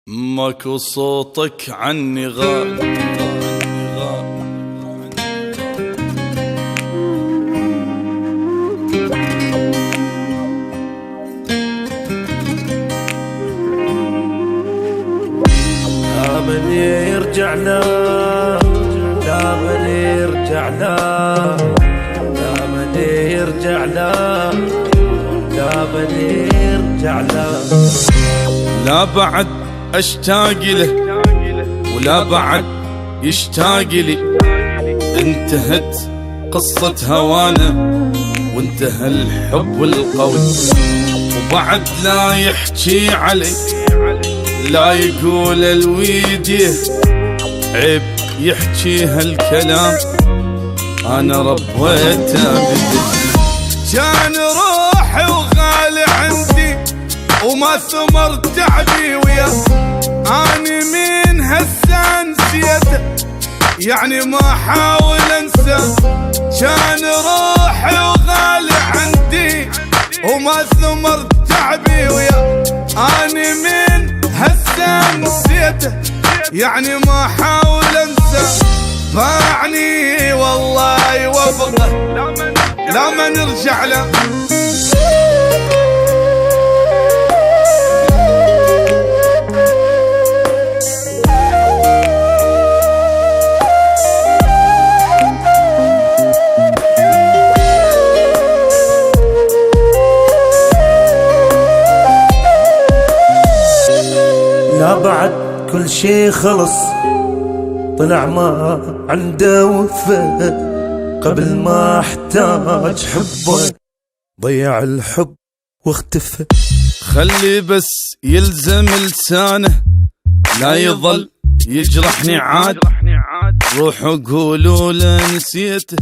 ماكو صوتك عني غاب. لا من يرجع لا لا من يرجع لا لا من يرجع لا لا من يرجع لا بعد اشتاق له ولا بعد يشتاق لي. انتهت قصة هوانا وانتهى الحب القوي، وبعد لا يحكي علي لا يقول الويديه عيب يحكي هالكلام. انا ربيته بدل كان روحي وغالي عندي وما ثمر تعبي وياه. اني من هسه نسيته يعني ما احاول انسى. كان روحي وغالي عندي وما ثمر تعبي وياه. اني من هسه نسيته يعني ما احاول انسى. باعني والله وفقه لا ما نرجع له. لا بعد كل شي خلص طلع ما عنده وفاء. قبل ما احتاج حبه ضيع الحب واختفى. خلي بس يلزم لسانه لا يظل يجرحني عاد. روحوا قولوا له نسيته.